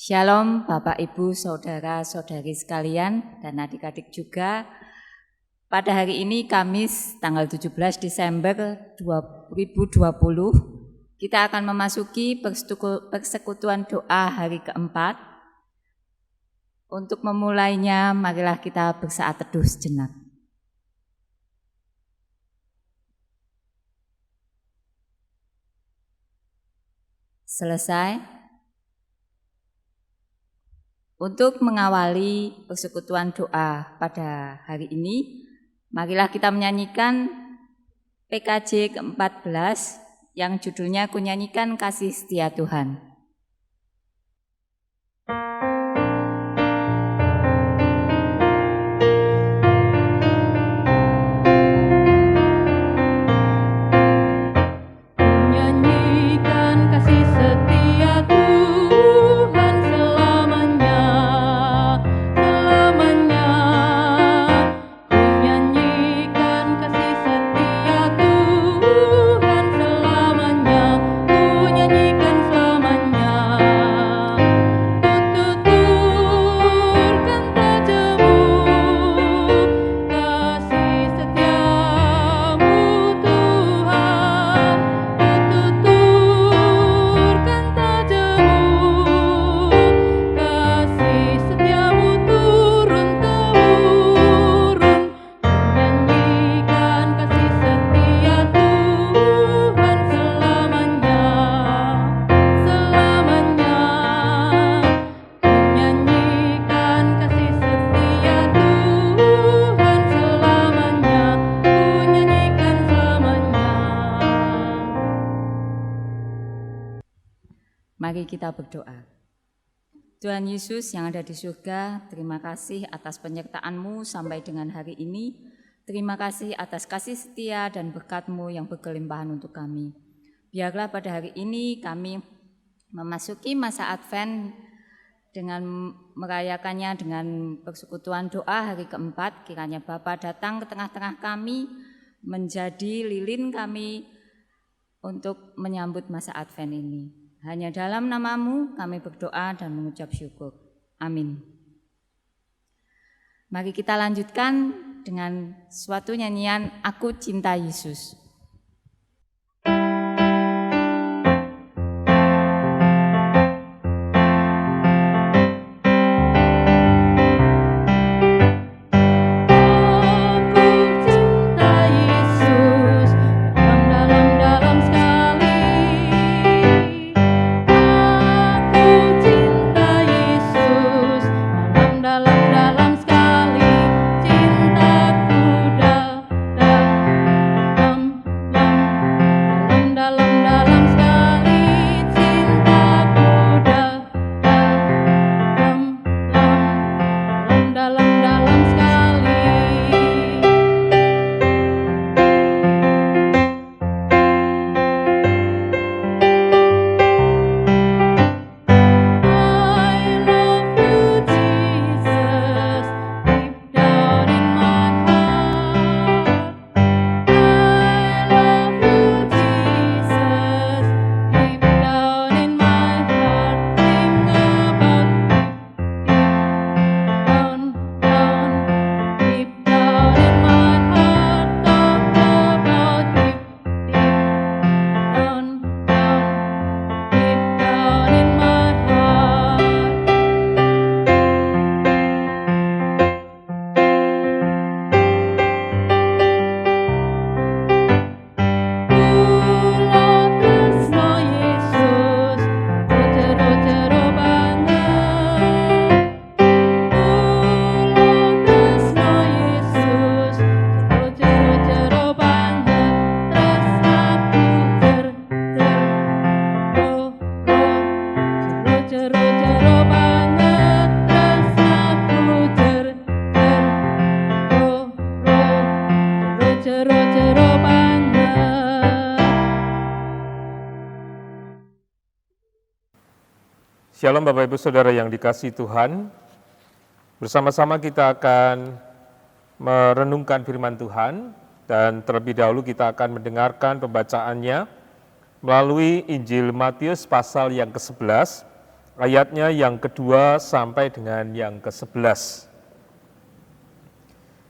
Shalom Bapak Ibu Saudara-saudari sekalian dan adik-adik juga. Pada hari ini Kamis tanggal 17 Desember 2020 kita akan memasuki persekutuan doa hari keempat. Untuk memulainya marilah kita bersaat teduh sejenak. Selesai. Untuk mengawali persekutuan doa pada hari ini, marilah kita menyanyikan PKJ ke-14 yang judulnya Kunyanyikan Kasih Setia Tuhan. Mari kita berdoa. Tuhan Yesus yang ada di surga, terima kasih atas penyertaan-Mu sampai dengan hari ini. Terima kasih atas kasih setia dan berkat-Mu yang berkelimpahan untuk kami. Biarlah pada hari ini kami memasuki masa Advent dengan merayakannya dengan persekutuan doa hari keempat. Kiranya Bapa datang ke tengah-tengah kami, menjadi lilin kami untuk menyambut masa Advent ini. Hanya dalam nama-Mu kami berdoa dan mengucap syukur. Amin. Mari kita lanjutkan dengan suatu nyanyian Aku Cinta Yesus. Shalom Bapak Ibu Saudara yang dikasihi Tuhan, bersama-sama kita akan merenungkan firman Tuhan dan terlebih dahulu kita akan mendengarkan pembacaannya melalui Injil Matius pasal yang ke-11 ayatnya yang kedua sampai dengan yang ke-11.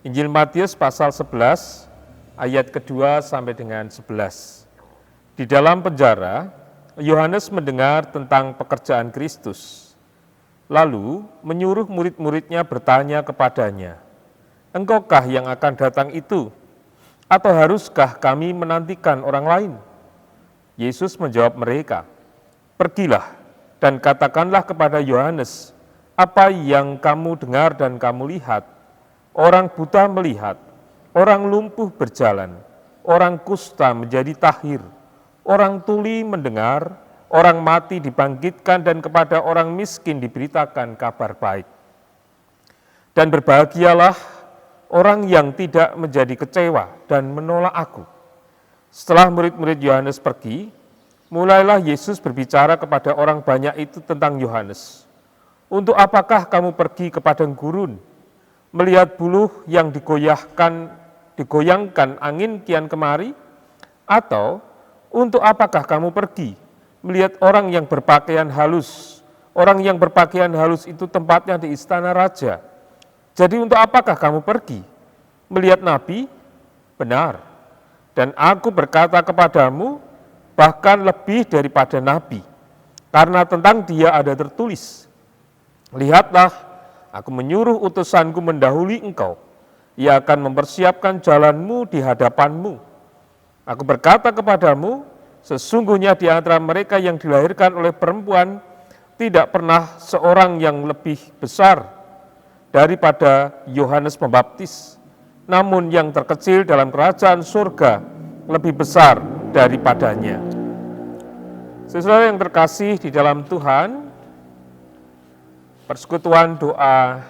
Injil Matius pasal 11, ayat kedua sampai dengan 11. Di dalam penjara, Yohanes mendengar tentang pekerjaan Kristus, lalu menyuruh murid-muridnya bertanya kepadanya, "Engkaukah yang akan datang itu? Atau haruskah kami menantikan orang lain?" Yesus menjawab mereka, "Pergilah dan katakanlah kepada Yohanes apa yang kamu dengar dan kamu lihat. Orang buta melihat, orang lumpuh berjalan, orang kusta menjadi tahir, orang tuli mendengar, orang mati dibangkitkan, dan kepada orang miskin diberitakan kabar baik. Dan berbahagialah orang yang tidak menjadi kecewa dan menolak aku." Setelah murid-murid Yohanes pergi, mulailah Yesus berbicara kepada orang banyak itu tentang Yohanes. "Untuk apakah kamu pergi ke padang gurun, melihat buluh yang digoyangkan angin kian kemari? Atau untuk apakah kamu pergi melihat orang yang berpakaian halus? Orang yang berpakaian halus itu tempatnya di istana raja. Jadi untuk apakah kamu pergi melihat nabi? Benar, dan aku berkata kepadamu, bahkan lebih daripada nabi, karena tentang dia ada tertulis, 'Lihatlah, aku menyuruh utusanku mendahului engkau, ia akan mempersiapkan jalanmu di hadapanmu.' Aku berkata kepadamu, sesungguhnya di antara mereka yang dilahirkan oleh perempuan, tidak pernah seorang yang lebih besar daripada Yohanes Pembaptis, namun yang terkecil dalam kerajaan surga lebih besar daripadanya." Saudara yang terkasih di dalam Tuhan, persekutuan doa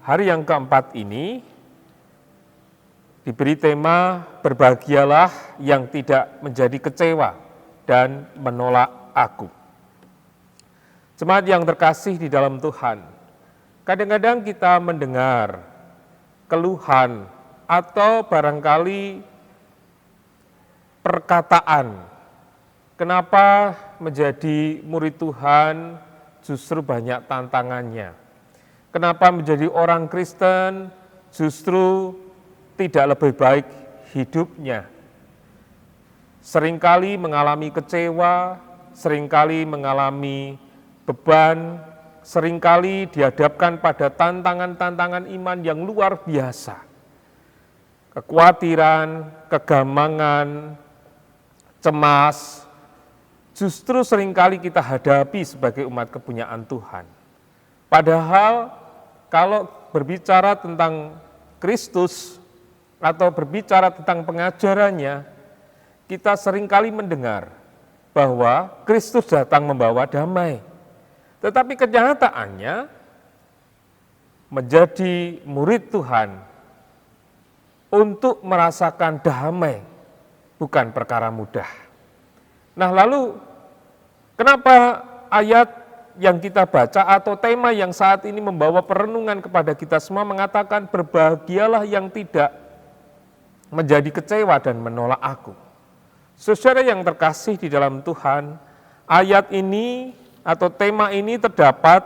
hari yang keempat ini diberi tema "Berbahagialah yang tidak menjadi kecewa dan menolak aku." Jemaat yang terkasih di dalam Tuhan, kadang-kadang kita mendengar keluhan atau barangkali perkataan, "Kenapa menjadi murid Tuhan justru banyak tantangannya? Kenapa menjadi orang Kristen justru tidak lebih baik hidupnya?" Seringkali mengalami kecewa, seringkali mengalami beban, seringkali dihadapkan pada tantangan-tantangan iman yang luar biasa. Kekhawatiran, kegamangan, cemas, justru seringkali kita hadapi sebagai umat kepunyaan Tuhan. Padahal kalau berbicara tentang Kristus atau berbicara tentang pengajarannya, kita seringkali mendengar bahwa Kristus datang membawa damai. Tetapi kenyataannya menjadi murid Tuhan untuk merasakan damai bukan perkara mudah. Nah, lalu kenapa ayat yang kita baca atau tema yang saat ini membawa perenungan kepada kita semua mengatakan berbahagialah yang tidak menjadi kecewa dan menolak aku? Saudara yang terkasih di dalam Tuhan, ayat ini atau tema ini terdapat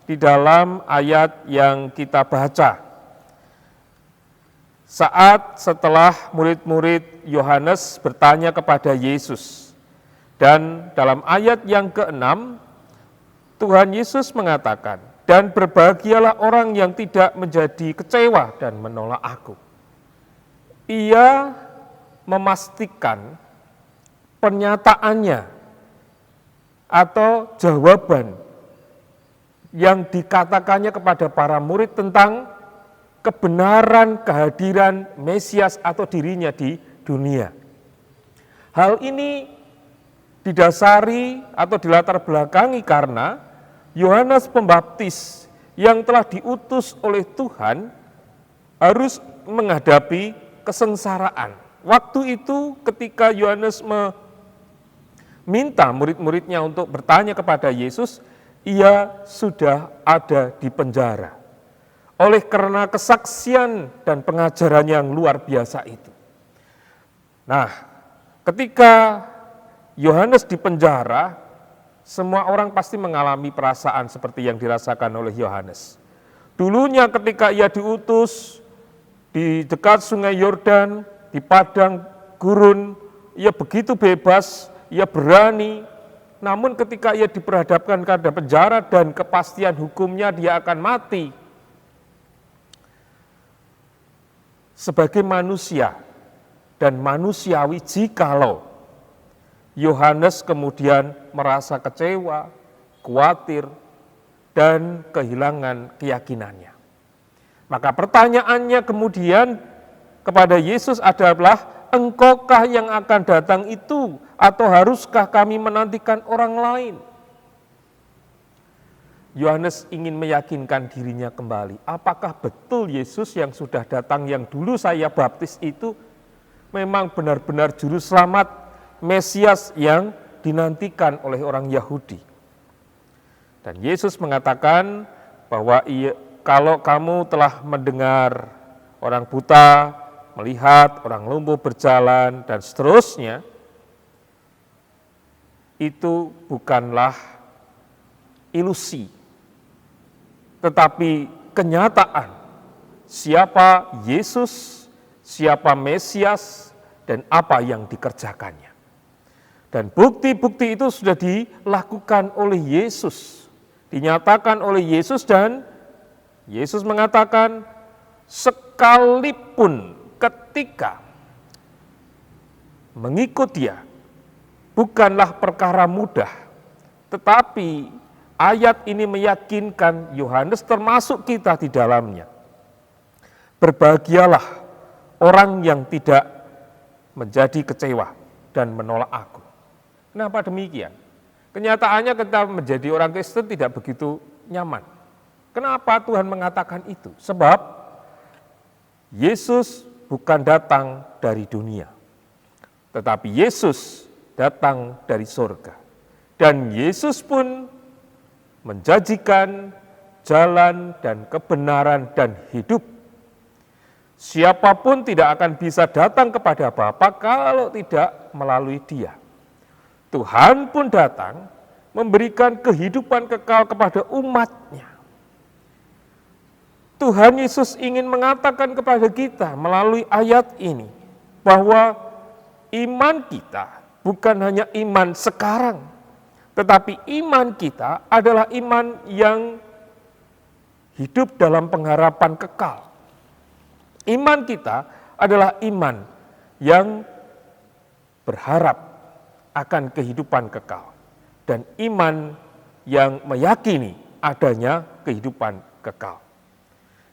di dalam ayat yang kita baca. Saat setelah murid-murid Yohanes bertanya kepada Yesus, dan dalam ayat yang ke-6, Tuhan Yesus mengatakan, "Dan berbahagialah orang yang tidak menjadi kecewa dan menolak aku." Ia memastikan pernyataannya atau jawaban yang dikatakannya kepada para murid tentang kebenaran kehadiran Mesias atau dirinya di dunia. Hal ini didasari atau dilatar belakangi karena Yohanes Pembaptis yang telah diutus oleh Tuhan harus menghadapi kesengsaraan. Waktu itu ketika Yohanes minta murid-muridnya untuk bertanya kepada Yesus, ia sudah ada di penjara. Oleh karena kesaksian dan pengajaran yang luar biasa itu. Nah, ketika Yohanes di penjara, Semua orang pasti mengalami perasaan seperti yang dirasakan oleh Yohanes. Dulunya ketika ia diutus di dekat sungai Yordan, di padang gurun, ia begitu bebas, ia berani. Namun ketika ia diperhadapkan kepada penjara dan kepastian hukumnya dia akan mati. Sebagai manusia dan manusiawi jikalau Yohanes kemudian merasa kecewa, khawatir, dan kehilangan keyakinannya. Maka pertanyaannya kemudian kepada Yesus adalah, engkaukah yang akan datang itu, atau haruskah kami menantikan orang lain? Yohanes ingin meyakinkan dirinya kembali, apakah betul Yesus yang sudah datang yang dulu saya baptis itu memang benar-benar juru selamat Mesias yang dinantikan oleh orang Yahudi. Dan Yesus mengatakan bahwa kalau kamu telah mendengar orang buta melihat, orang lumpuh berjalan, dan seterusnya, itu bukanlah ilusi, tetapi kenyataan siapa Yesus, siapa Mesias, dan apa yang dikerjakannya. Dan bukti-bukti itu sudah dilakukan oleh Yesus, dinyatakan oleh Yesus, dan Yesus mengatakan, sekalipun ketika mengikut Dia bukanlah perkara mudah, tetapi ayat ini meyakinkan Yohanes termasuk kita di dalamnya. Berbahagialah orang yang tidak menjadi kecewa dan menolak aku. Kenapa demikian? Kenyataannya kita menjadi orang Kristen tidak begitu nyaman. Kenapa Tuhan mengatakan itu? Sebab Yesus bukan datang dari dunia, tetapi Yesus datang dari surga. Dan Yesus pun menjanjikan jalan dan kebenaran dan hidup. Siapapun tidak akan bisa datang kepada Bapa kalau tidak melalui Dia. Tuhan pun datang memberikan kehidupan kekal kepada umat-Nya. Tuhan Yesus ingin mengatakan kepada kita melalui ayat ini bahwa iman kita bukan hanya iman sekarang, tetapi iman kita adalah iman yang hidup dalam pengharapan kekal. Iman kita adalah iman yang berharap akan kehidupan kekal, dan iman yang meyakini adanya kehidupan kekal.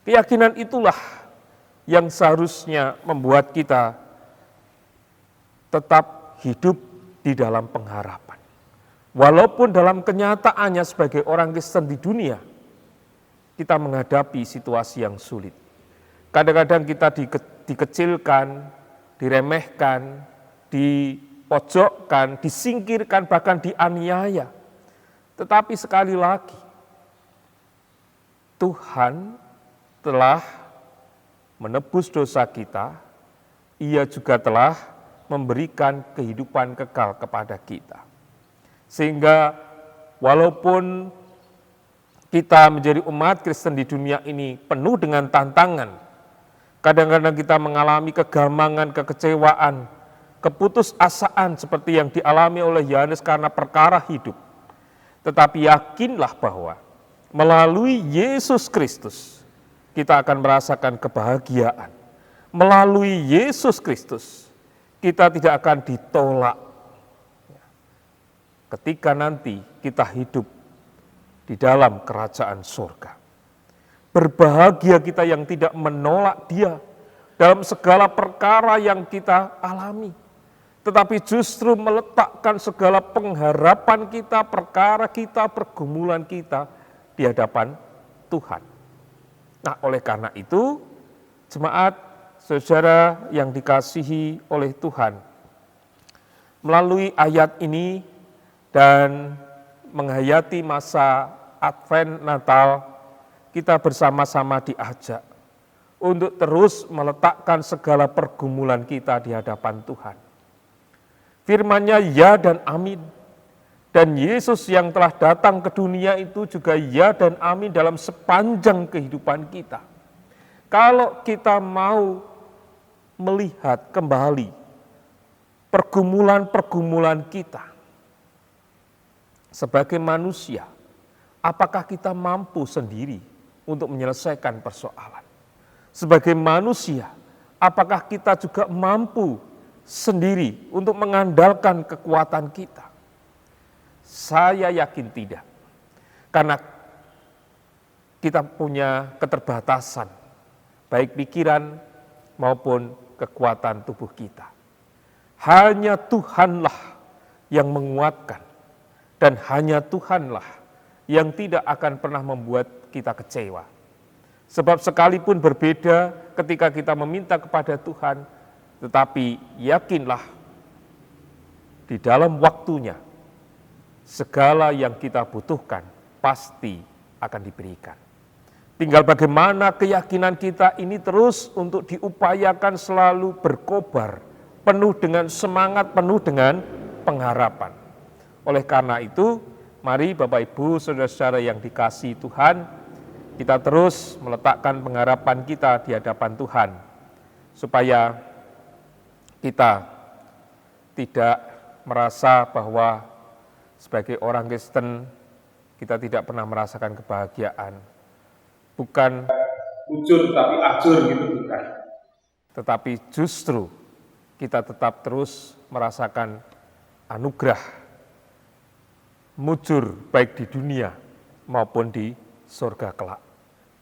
Keyakinan itulah yang seharusnya membuat kita tetap hidup di dalam pengharapan. Walaupun dalam kenyataannya sebagai orang Kristen di dunia, kita menghadapi situasi yang sulit. Kadang-kadang kita dikecilkan, diremehkan, dipojokkan, disingkirkan, bahkan dianiaya. Tetapi sekali lagi, Tuhan telah menebus dosa kita, Ia juga telah memberikan kehidupan kekal kepada kita. Sehingga walaupun kita menjadi umat Kristen di dunia ini penuh dengan tantangan, kadang-kadang kita mengalami kegamangan, kekecewaan, keputusasaan seperti yang dialami oleh Yohanes karena perkara hidup. Tetapi yakinlah bahwa melalui Yesus Kristus kita akan merasakan kebahagiaan. Melalui Yesus Kristus kita tidak akan ditolak. Ketika nanti kita hidup di dalam kerajaan surga. Berbahagia kita yang tidak menolak Dia dalam segala perkara yang kita alami, tetapi justru meletakkan segala pengharapan kita, perkara kita, pergumulan kita di hadapan Tuhan. Nah, oleh karena itu, jemaat, saudara yang dikasihi oleh Tuhan, melalui ayat ini dan menghayati masa Advent Natal, kita bersama-sama diajak untuk terus meletakkan segala pergumulan kita di hadapan Tuhan. Firman-Nya ya dan amin. Dan Yesus yang telah datang ke dunia itu juga ya dan amin dalam sepanjang kehidupan kita. Kalau kita mau melihat kembali pergumulan-pergumulan kita sebagai manusia, apakah kita mampu sendiri untuk menyelesaikan persoalan? Sebagai manusia, apakah kita juga mampu sendiri untuk mengandalkan kekuatan kita? Saya yakin tidak, karena kita punya keterbatasan, baik pikiran maupun kekuatan tubuh kita. Hanya Tuhanlah yang menguatkan, dan hanya Tuhanlah yang tidak akan pernah membuat kita kecewa. Sebab sekalipun berbeda ketika kita meminta kepada Tuhan, tetapi yakinlah di dalam waktunya, segala yang kita butuhkan pasti akan diberikan. Tinggal bagaimana keyakinan kita ini terus untuk diupayakan selalu berkobar, penuh dengan semangat, penuh dengan pengharapan. Oleh karena itu, mari Bapak Ibu, saudara-saudara yang dikasihi Tuhan, kita terus meletakkan pengharapan kita di hadapan Tuhan, supaya kita tidak merasa bahwa sebagai orang Kristen, kita tidak pernah merasakan kebahagiaan. Bukan ujur tapi ajur gitu, bukan. Tetapi justru kita tetap terus merasakan anugerah, mujur baik di dunia maupun di surga kelak.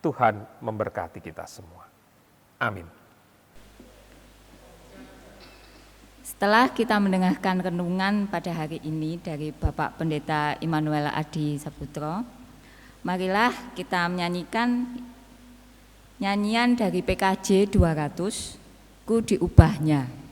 Tuhan memberkati kita semua. Amin. Setelah kita mendengarkan renungan pada hari ini dari Bapak Pendeta Immanuel Adi Saputro, marilah kita menyanyikan nyanyian dari PKJ 200, Ku Diubahnya.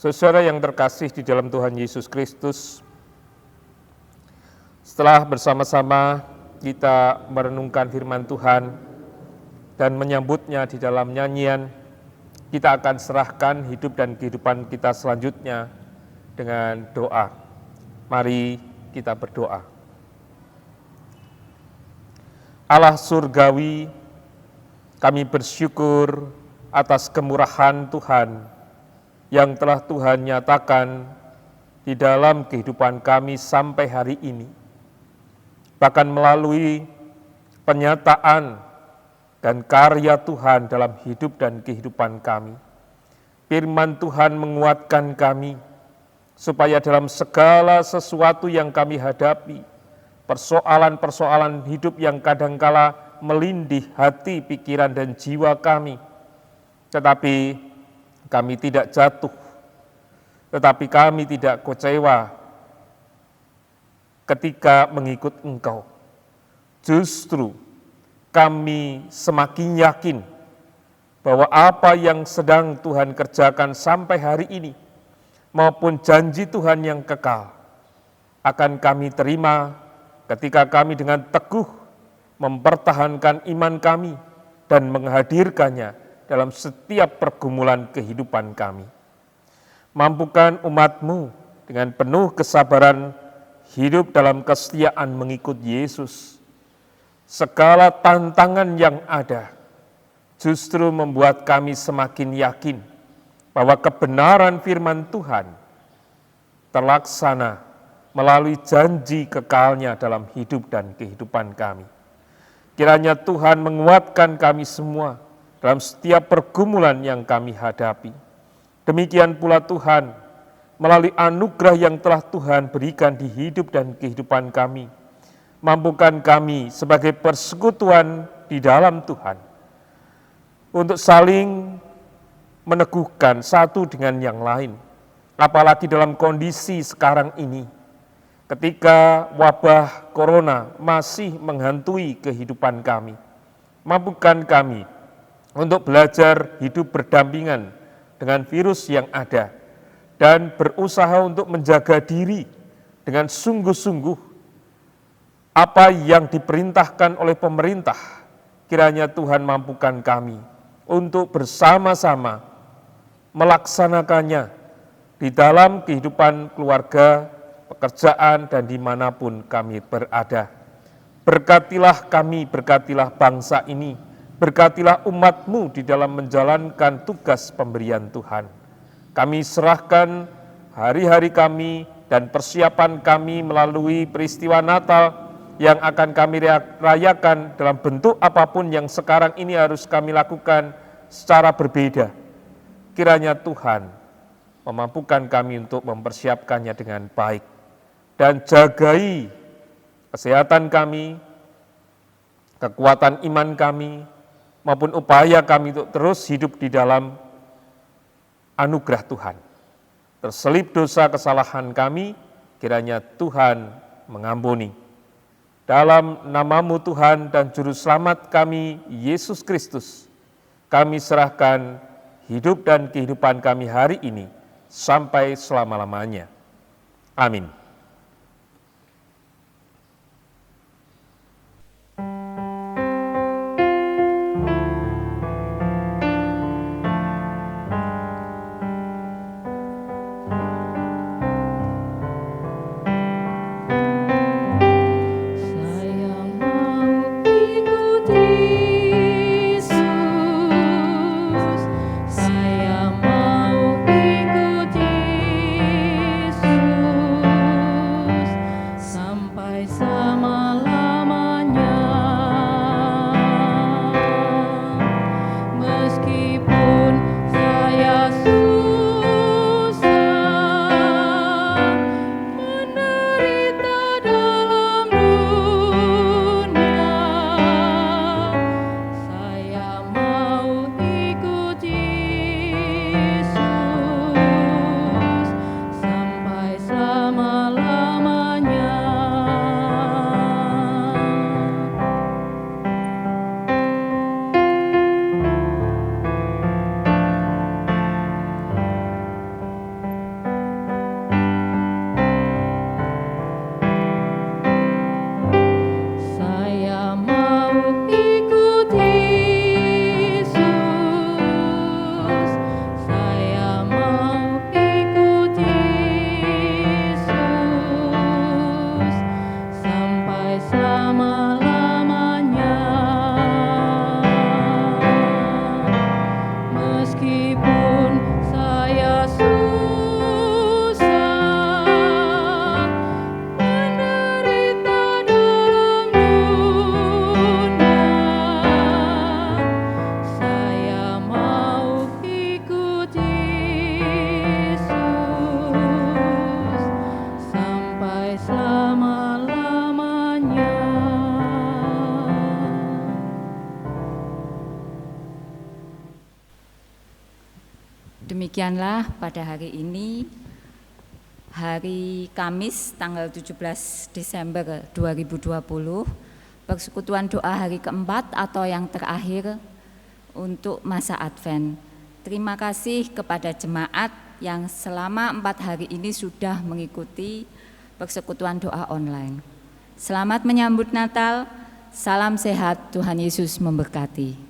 Saudara yang terkasih di dalam Tuhan Yesus Kristus, setelah bersama-sama kita merenungkan firman Tuhan dan menyambutnya di dalam nyanyian, kita akan serahkan hidup dan kehidupan kita selanjutnya dengan doa. Mari kita berdoa. Allah surgawi, kami bersyukur atas kemurahan Tuhan yang telah Tuhan nyatakan di dalam kehidupan kami sampai hari ini. Bahkan melalui penyataan dan karya Tuhan dalam hidup dan kehidupan kami. Firman Tuhan menguatkan kami, supaya dalam segala sesuatu yang kami hadapi, persoalan-persoalan hidup yang kadangkala melindih hati, pikiran, dan jiwa kami, tetapi kami tidak jatuh, tetapi kami tidak kecewa ketika mengikut Engkau. Justru kami semakin yakin bahwa apa yang sedang Tuhan kerjakan sampai hari ini, maupun janji Tuhan yang kekal, akan kami terima ketika kami dengan teguh mempertahankan iman kami dan menghadirkannya dalam setiap pergumulan kehidupan kami. Mampukan umat-Mu dengan penuh kesabaran hidup dalam kesetiaan mengikut Yesus. Segala tantangan yang ada justru membuat kami semakin yakin bahwa kebenaran firman Tuhan terlaksana melalui janji kekalnya dalam hidup dan kehidupan kami. Kiranya Tuhan menguatkan kami semua dalam setiap pergumulan yang kami hadapi. Demikian pula Tuhan, melalui anugerah yang telah Tuhan berikan di hidup dan kehidupan kami, mampukan kami sebagai persekutuan di dalam Tuhan, untuk saling meneguhkan satu dengan yang lain, apalagi dalam kondisi sekarang ini, ketika wabah corona masih menghantui kehidupan kami. Mampukan kami untuk belajar hidup berdampingan dengan virus yang ada, dan berusaha untuk menjaga diri dengan sungguh-sungguh. Apa yang diperintahkan oleh pemerintah, kiranya Tuhan mampukan kami untuk bersama-sama melaksanakannya di dalam kehidupan keluarga, pekerjaan, dan dimanapun kami berada. Berkatilah kami, berkatilah bangsa ini, berkatilah umat-Mu di dalam menjalankan tugas pemberian Tuhan. Kami serahkan hari-hari kami dan persiapan kami melalui peristiwa Natal yang akan kami rayakan dalam bentuk apapun yang sekarang ini harus kami lakukan secara berbeda. Kiranya Tuhan memampukan kami untuk mempersiapkannya dengan baik, dan jagai kesehatan kami, kekuatan iman kami, maupun upaya kami untuk terus hidup di dalam anugerah Tuhan. Terselip dosa kesalahan kami, kiranya Tuhan mengampuni. Dalam nama-Mu Tuhan dan Juru Selamat kami, Yesus Kristus, kami serahkan hidup dan kehidupan kami hari ini sampai selama-lamanya. Amin. Saya mau ikut Yesus. Demikianlah pada hari ini, hari Kamis tanggal 17 Desember 2020, persekutuan doa hari keempat atau yang terakhir untuk masa Advent. Terima kasih kepada jemaat yang selama 4 hari ini sudah mengikuti persekutuan doa online. Selamat menyambut Natal, salam sehat, Tuhan Yesus memberkati.